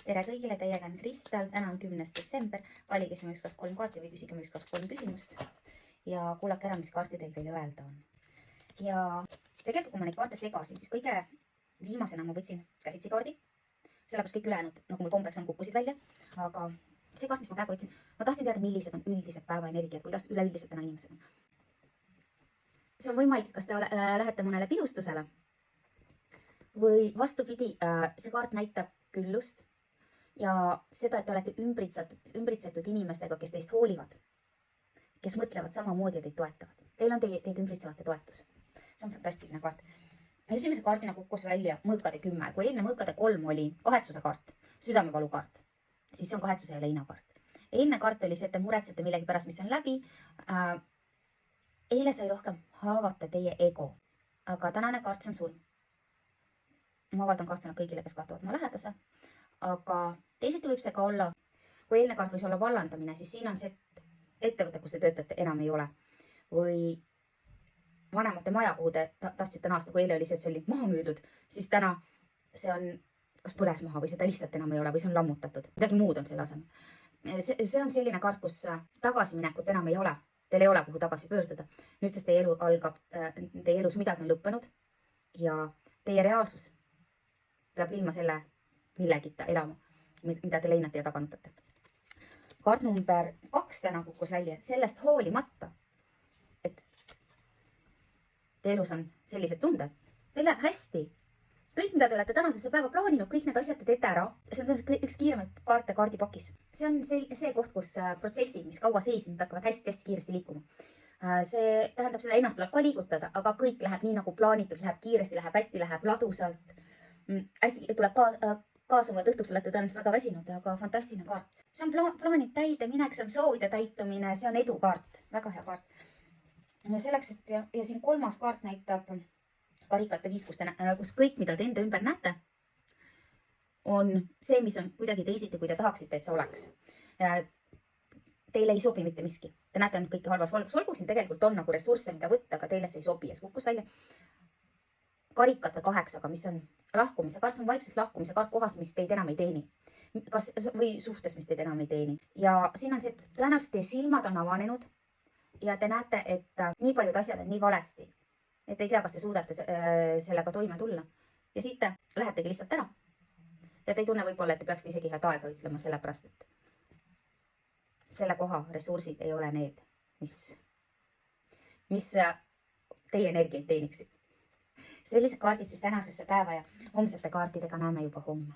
tere kõigile, teiega on Kristel, täna on 10. detsember, valige siin 1, 2, 3 kaarti või küsige 1, 2, 3 küsimust ja kuulake ära, mis kaartidel teile öelda on. Ja tegelikult, kui ma neid kaarte segasin, siis kõige viimasena ma võtsin käsitsi kaardi, sellepärast kõik ülejäänud, nagu mul kombeks on, kukkusid välja, aga see kaart, mis ma käega võtsin, ma tahtsin teada, millised on üldised päevaenergiad, kuidas üleüldiselt täna inimesed on. See on võimalik, kas te lähete mõnele pidustusele või vastupidi, see kaart näitab küllust ja seda, et te olete ümbritsetud inimestega, kes teist hoolivad, kes mõtlevad samamoodi ja teid toetavad. Teil on teid ümbritsevate toetus. See on fantastiline kaart. Esimese kaardina kukkus välja mõõkade 10. Kui eelne mõõkade 3 oli kahetsuse kaart, südamevalu kaart, siis see on kahetsuse ja leina kaart. Eelne kaart oli see, et te muretsete millegi pärast, mis on läbi. Eile sai rohkem haavata teie ego, aga tänane kaart, see on surm. Ma avaldan kaastunnet kõigile, kes kaotavad oma lähedase, aga teisiti võib see ka olla, kui eelne kaart võis olla vallandamine, siis siin on see, et ettevõte, kus te töötate, enam ei ole. Või vanemate maja, kuhu te tahtsite naasta, kui eile oli see, et see oli maha müüdud, siis täna see on kas põles maha või seda lihtsalt enam ei ole või see on lammutatud. Midagi muud on selle asemel. See on selline kaart, kus tagasiminekut enam ei ole. Teil ei ole, kuhu tagasi pöörduda. Nüüd sest teie elu algab, teie elus midagi on lõppenud ja teie reaalsus peab ilma selle millegita elama, mida te leinate ja taganutate. Kaart number 2 täna kukkus välja, sellest hoolimata, et teie elus on sellised tunded. Teil läheb hästi. Kõik, mida te olete tänasesse päeva plaaninud, kõik need asjad te teete ära. See on üks kiiremaid kaarte kaardipakis. See on see koht, kus protsessid, mis kaua seisinud, hakkavad hästi-hästi kiiresti liikuma. See tähendab seda, ennast tuleb ka liigutada, aga kõik läheb nii nagu plaanitud, läheb kiiresti, läheb hästi, läheb ladusalt. Hästi tuleb kaasama, et õhtuks olete tõenäoliselt väga väsinud, aga fantastiline kaart. See on plaanid täide minek, see on soovide täitumine, see on edu kaart, väga hea kaart. Ja selleks, et ja siin 3. kaart näitab karikate 5, kus kõik, mida te enda ümber näete, on see, mis on kuidagi teisiti, kui te tahaksite, et see oleks. Teile ei sobi mitte miski. Te näete ainult kõike halvas valgus. Olgu siin tegelikult on nagu ressursse, mida võtta, aga teile see ei sobi ja see kukkus välja. Karikate 8, mis on lahkumise kaart, see on vaikselt lahkumise kaart kohast, mis teid enam ei teeni. Või suhtes, mis teid enam ei teeni. Ja siin on see, et tõenäoliselt teie silmad on avanenud ja te näete, et nii paljud asjad on nii valesti, et ei tea, kas te suudate sellega toime tulla. Ja siit te lähetegi lihtsalt ära. Ja te ei tunne võib-olla, et te peaksite isegi head aega ütlema, sellepärast, et selle koha ressursid ei ole need, mis teie energiaid teeniksid. Sellised kaardid siis tänasesse päeva ja homsete kaartidega näeme juba homme.